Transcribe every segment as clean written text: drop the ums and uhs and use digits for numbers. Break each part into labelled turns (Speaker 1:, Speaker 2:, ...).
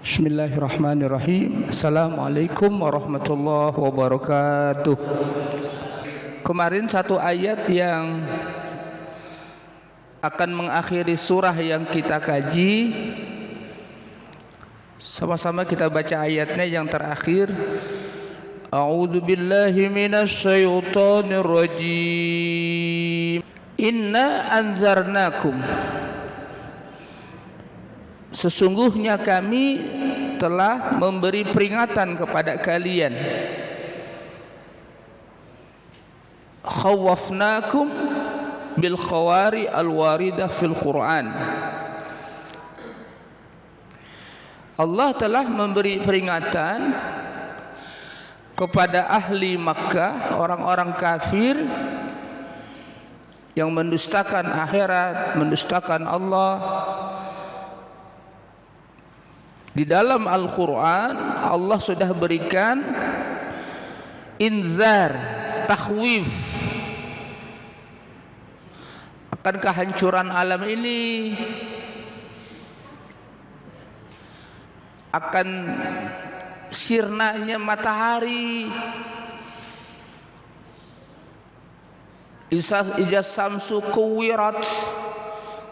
Speaker 1: Bismillahirrahmanirrahim. Assalamualaikum warahmatullahi wabarakatuh. Kemarin satu ayat yang akan mengakhiri surah yang kita kaji. Sama-sama kita baca ayatnya yang terakhir. A'udzu billahi minasy syaithanir rajim. Inna anzarnakum, sesungguhnya kami telah memberi peringatan kepada kalian. Khawafnakum bil khawari al waridah fil Quran. Allah telah memberi peringatan kepada ahli Makkah, orang-orang kafir yang mendustakan akhirat, mendustakan Allah. Di dalam Al-Quran Allah sudah berikan inzar, takhwif akan kehancuran alam ini, akan sirnanya matahari, Iza samsu kuwirat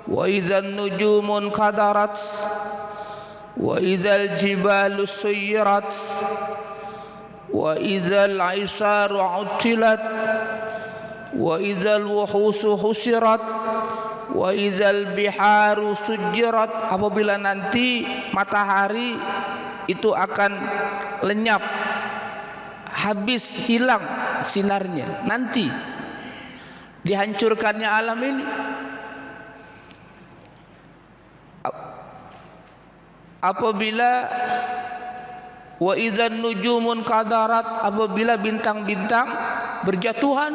Speaker 1: wa idzan nujumun qadarat wa idzal jibalu suyirat wa idzal aisaru utilat wa idzal wuhusu husirat wa idzal biharu sujirat. Apabila nanti matahari itu akan lenyap, habis, hilang sinarnya, nanti dihancurkannya alam ini. Apabila wa idzan nujumun qadarat, apabila bintang-bintang berjatuhan,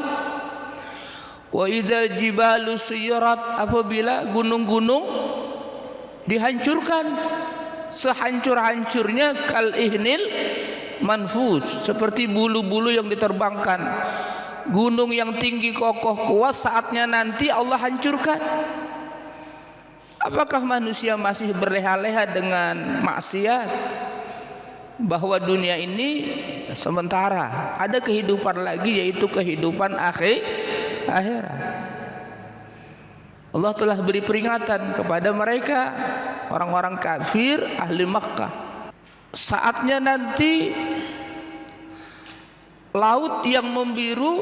Speaker 1: wa idzal jibalu suyirat, apabila gunung-gunung dihancurkan sehancur-hancurnya, kal ihnil manfus, seperti bulu-bulu yang diterbangkan. Gunung yang tinggi kokoh kuat, saatnya nanti Allah hancurkan. Apakah manusia masih berleha-leha dengan maksiat? Bahwa dunia ini sementara, ada kehidupan lagi, yaitu kehidupan akhirat. Allah telah beri peringatan kepada mereka, orang-orang kafir ahli Makkah. Saatnya nanti laut yang membiru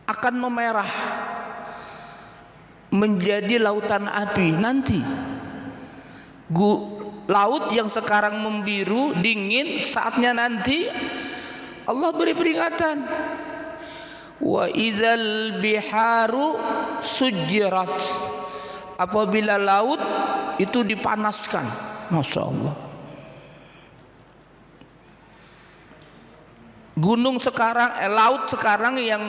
Speaker 1: akan memerah menjadi lautan api. Nanti laut yang sekarang membiru dingin, saatnya nanti Allah beri peringatan. Wa idzal biharu sujirat, apabila laut itu dipanaskan. Masya Allah, gunung sekarang, laut sekarang yang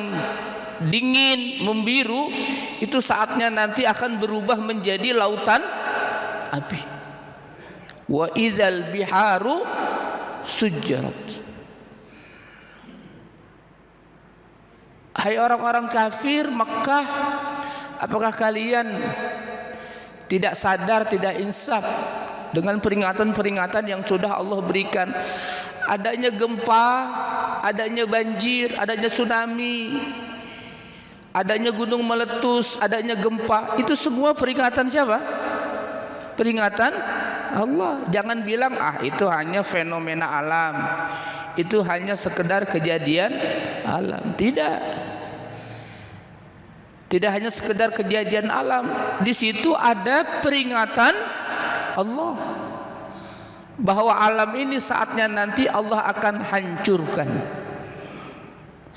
Speaker 1: dingin membiru, itu saatnya nanti akan berubah menjadi lautan api. Wa idzal biharu sujirat. Hai orang-orang kafir Makkah, apakah kalian tidak sadar, tidak insaf dengan peringatan-peringatan yang sudah Allah berikan? Adanya gempa, adanya banjir, adanya tsunami, adanya gunung meletus, adanya gempa, itu semua peringatan siapa? Peringatan Allah. Jangan bilang itu hanya fenomena alam, itu hanya sekedar kejadian alam. Tidak hanya sekedar kejadian alam, di situ ada peringatan Allah bahwa alam ini saatnya nanti Allah akan hancurkan,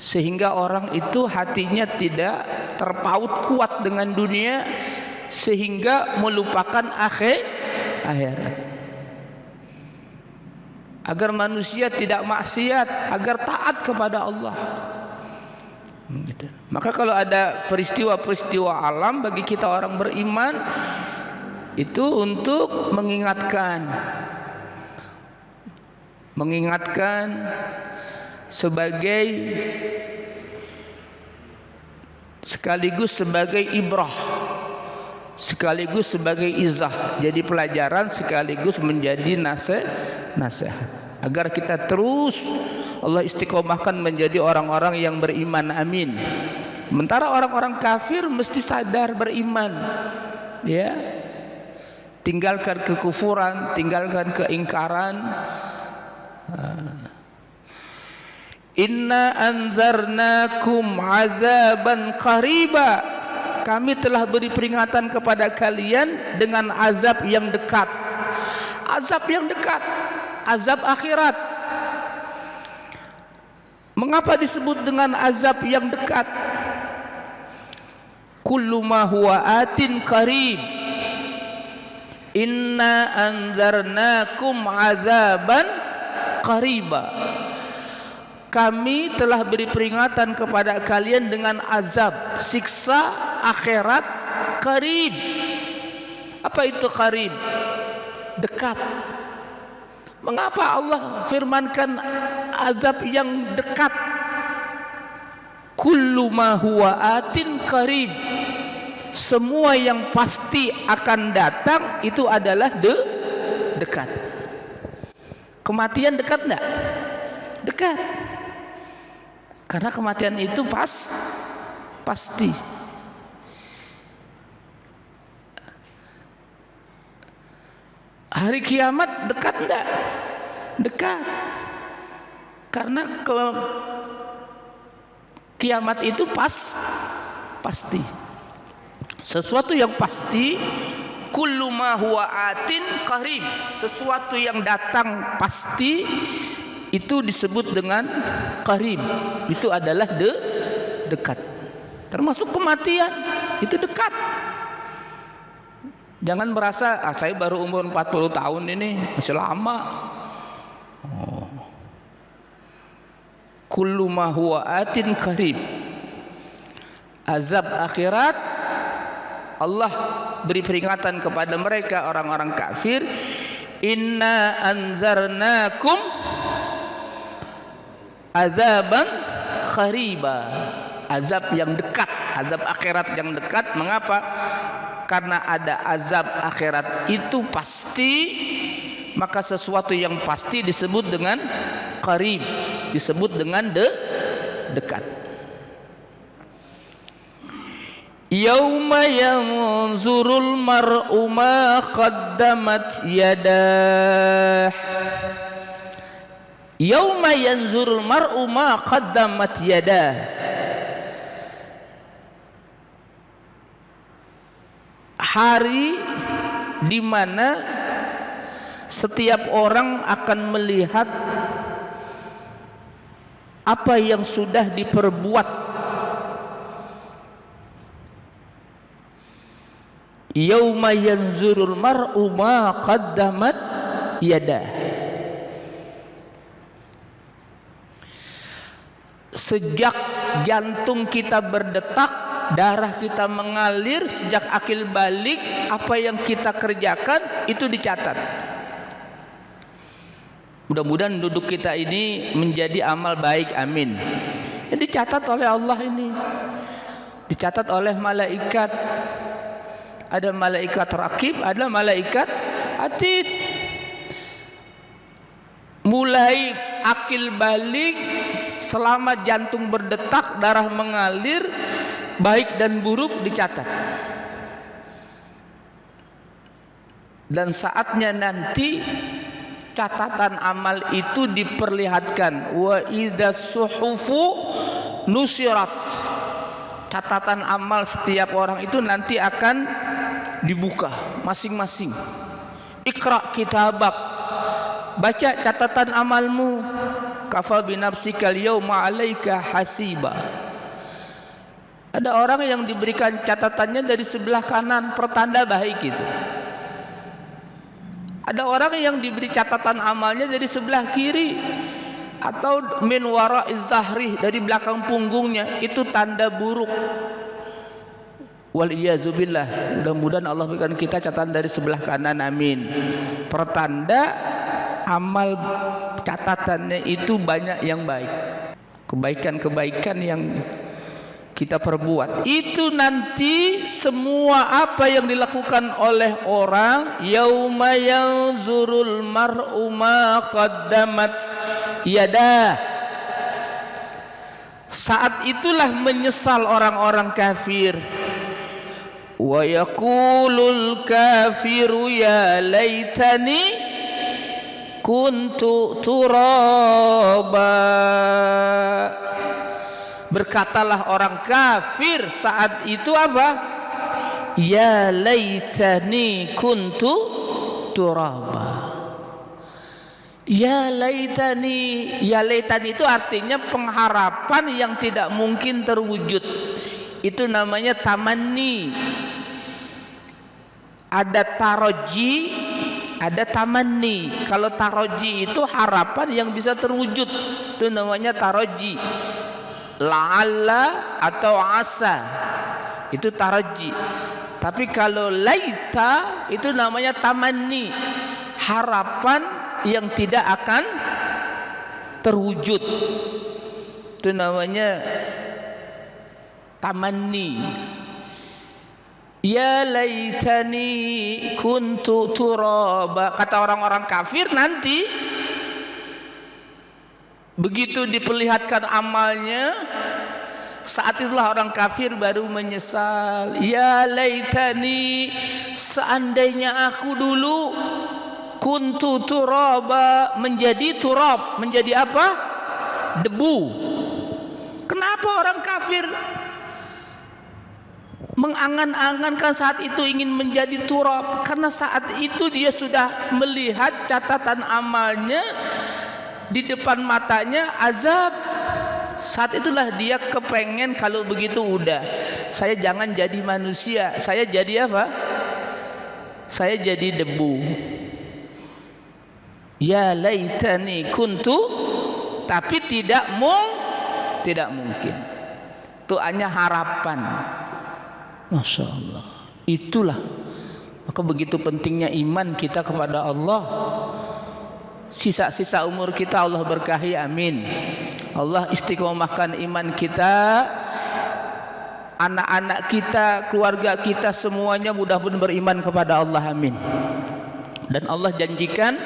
Speaker 1: sehingga orang itu hatinya tidak terpaut kuat dengan dunia, sehingga melupakan akhirat. Agar manusia tidak maksiat, agar taat kepada Allah. Maka kalau ada peristiwa-peristiwa alam, bagi kita orang beriman itu untuk mengingatkan sekaligus sebagai ibrah, sekaligus sebagai izah, jadi pelajaran sekaligus menjadi nasihat agar kita terus Allah istiqomahkan menjadi orang-orang yang beriman. Amin. Sementara orang-orang kafir mesti sadar beriman, ya, tinggalkan kekufuran, tinggalkan keingkaran. Inna anzarnakum azaban qariba, kami telah beri peringatan kepada kalian dengan azab yang dekat. Azab yang dekat, azab akhirat. Mengapa disebut dengan azab yang dekat? Kullu ma huwa atin qarib. Inna anzarnakum azaban qariba, kami telah beri peringatan kepada kalian dengan azab siksa akhirat qarib. Apa itu qarib? Dekat. Mengapa Allah firmankan azab yang dekat? Kullu ma huwa atin qarib, semua yang pasti akan datang itu adalah dekat. Kematian dekat enggak? Dekat. Karena kematian itu pasti. Hari kiamat dekat enggak? Dekat. Karena kiamat itu pasti. Sesuatu yang pasti, kullu ma huwa atin qarib, sesuatu yang datang pasti itu disebut dengan qarib. Itu adalah dekat. Termasuk kematian itu dekat. Jangan merasa saya baru umur 40 tahun ini masih lama. Kullu ma huwa atin qarib. Azab akhirat Allah beri peringatan kepada mereka orang-orang kafir, inna anzarnakum azaban qariba, azab yang dekat, azab akhirat yang dekat. Mengapa? Karena ada azab akhirat itu pasti, maka sesuatu yang pasti disebut dengan qarib, disebut dengan dekat. Yauma yanzurul mar'u ma qaddamat yadah. Yauma yanzurul mar'u ma qaddamat yadah. Hari di mana setiap orang akan melihat apa yang sudah diperbuat. Yauma yanzurul mar'u ma qaddamat yadah. Sejak jantung kita berdetak, darah kita mengalir, sejak akil balik, apa yang kita kerjakan itu dicatat. Mudah-mudahan duduk kita ini menjadi amal baik, amin. Ini dicatat oleh Allah, ini dicatat oleh malaikat. Ada malaikat raqib, ada malaikat atid. Mulai akil balik, selama jantung berdetak, darah mengalir, baik dan buruk dicatat. Dan saatnya nanti catatan amal itu diperlihatkan. Wa idzas suhufu nusirat. Catatan amal setiap orang itu nanti akan dibuka masing-masing. Iqra kitabak, baca catatan amalmu. Kafa binafsikal yauma 'alaika hasiba. Ada orang yang diberikan catatannya dari sebelah kanan, pertanda baik itu. Ada orang yang diberi catatan amalnya dari sebelah kiri, atau min wara'iz zahri, dari belakang punggungnya, itu tanda buruk. Wal iyazubillah. Mudah-mudahan Allah berikan kita catatan dari sebelah kanan, amin. Pertanda amal catatannya itu banyak yang baik, kebaikan-kebaikan kita perbuat itu nanti semua apa yang dilakukan oleh orang yauma yanzurul mar'u ma qaddamat yadah, saat itulah menyesal orang-orang kafir. Wa yaqulul kafiru ya laitani kuntu turaba. Berkatalah orang kafir saat itu apa? Ya laitani kuntu turaba. Ya laitani, ya laitani itu artinya pengharapan yang tidak mungkin terwujud. Itu namanya tamanni. Ada taroji, ada tamanni. Kalau taroji itu harapan yang bisa terwujud, itu namanya taroji. La'alla atau asa, itu taroji. Tapi kalau laita itu namanya tamanni, harapan yang tidak akan terwujud, itu namanya tamanni. Ya laitani kuntu turaba. Kata orang-orang kafir nanti begitu diperlihatkan amalnya, saat itulah orang kafir baru menyesal. Ya laitani, seandainya aku dulu kuntu turaba, menjadi turab, menjadi apa? Debu. Kenapa orang kafir mengangan-angankan saat itu ingin menjadi turab? Karena saat itu dia sudah melihat catatan amalnya di depan matanya, azab. Saat itulah dia kepengen kalau begitu udah, saya jangan jadi manusia, saya jadi apa? Saya jadi debu. Ya laitani kuntu, tapi tidak mungkin. Itu hanya harapan. Masya Allah. Itulah maka begitu pentingnya iman kita kepada Allah. Sisa-sisa umur kita Allah berkahi, amin. Allah istiqomahkan iman kita, anak-anak kita, keluarga kita, semuanya mudah-mudahan beriman kepada Allah, amin. Dan Allah janjikan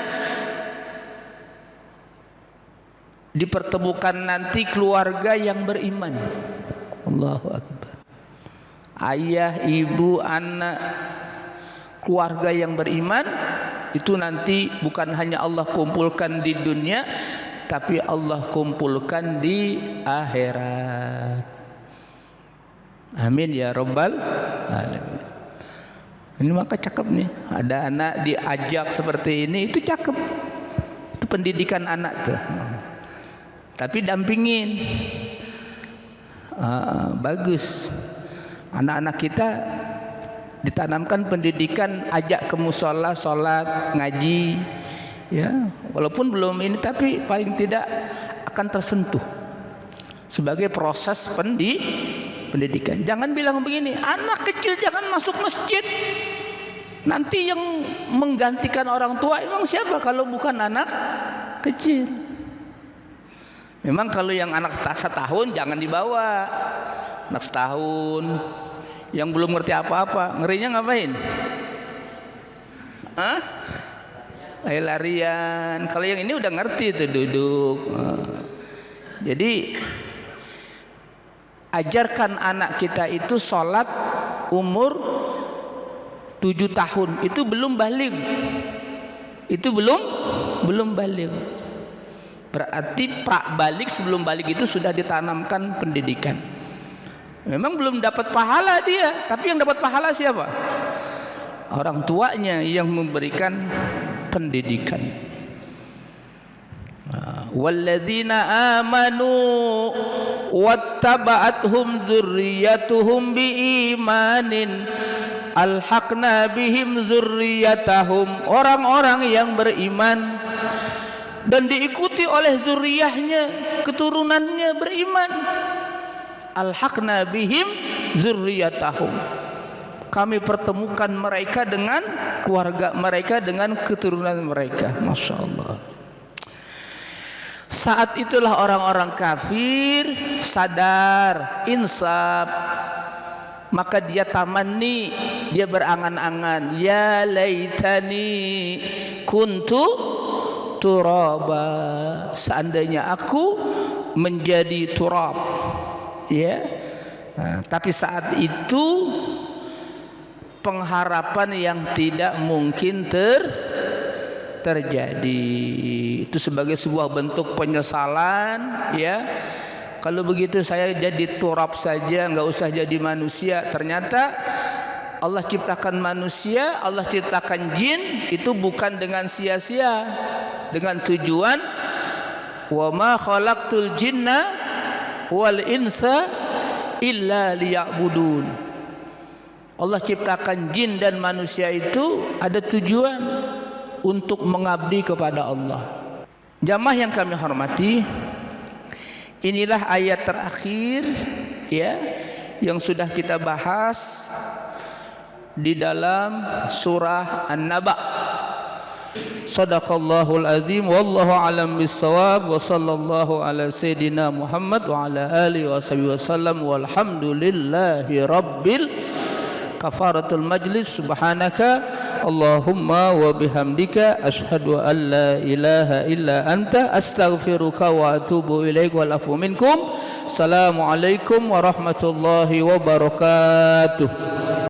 Speaker 1: dipertemukan nanti keluarga yang beriman. Allahu Akbar. Ayah, ibu, anak, keluarga yang beriman itu nanti bukan hanya Allah kumpulkan di dunia, tapi Allah kumpulkan di akhirat. Amin ya rabbal alamin. Ini maka cakep nih, ada anak diajak seperti ini, itu cakep. Itu pendidikan anak tuh. Tapi dampingin. Bagus. Anak-anak kita ditanamkan pendidikan, ajak ke musola, sholat, ngaji, ya, walaupun belum ini, tapi paling tidak akan tersentuh sebagai proses pendidikan. Jangan bilang begini, anak kecil jangan masuk masjid, nanti yang menggantikan orang tua emang siapa kalau bukan anak kecil? Memang kalau yang anak setahun jangan dibawa, anak setahun yang belum ngerti apa-apa, ngerinya ngapain? Lari-larian. Kalau yang ini udah ngerti tuh, duduk. Jadi ajarkan anak kita itu sholat umur 7 tahun, itu belum baligh. Itu belum baligh. Berarti pra baligh, sebelum baligh itu sudah ditanamkan pendidikan. Memang belum dapat pahala dia, tapi yang dapat pahala siapa? Orang tuanya yang memberikan pendidikan. Walladzina amanu wattaba'athum dzurriyyatuhum biimanin alhaqna bihim dzurriyyatahum. Orang-orang yang beriman dan diikuti oleh zuriyahnya, keturunannya beriman, alhaqna bihim dzurriyyatahum, kami pertemukan mereka dengan keluarga mereka, dengan keturunan mereka. Masya Allah. Saat itulah orang-orang kafir sadar, insaf, maka dia tamanni, dia berangan-angan, ya laitani kuntu turaba, seandainya aku menjadi turab, ya. Nah, tapi saat itu pengharapan yang tidak mungkin terjadi. Itu sebagai sebuah bentuk penyesalan, ya. Kalau begitu saya jadi turab saja, nggak usah jadi manusia. Ternyata Allah ciptakan manusia, Allah ciptakan jin itu bukan dengan sia-sia, dengan tujuan wa ma khalaqtul jinna wal insa illa liya'budun. Allah ciptakan jin dan manusia itu ada tujuan untuk mengabdi kepada Allah. Jamaah yang kami hormati, inilah ayat terakhir, ya, yang sudah kita bahas di dalam surah An-Naba. Shadaqallahul azim, wallahu alam bissawab, wa sallallahu ala sayyidina Muhammad wa ala alihi wasallam, walhamdulillahi rabbil kafaratul majlis. Subhanaka Allahumma wa bihamdika asyhadu an la ilaha illa anta astaghfiruka wa atubu ilaik, wal afu minkum. Assalamualaikum warahmatullahi wabarakatuh.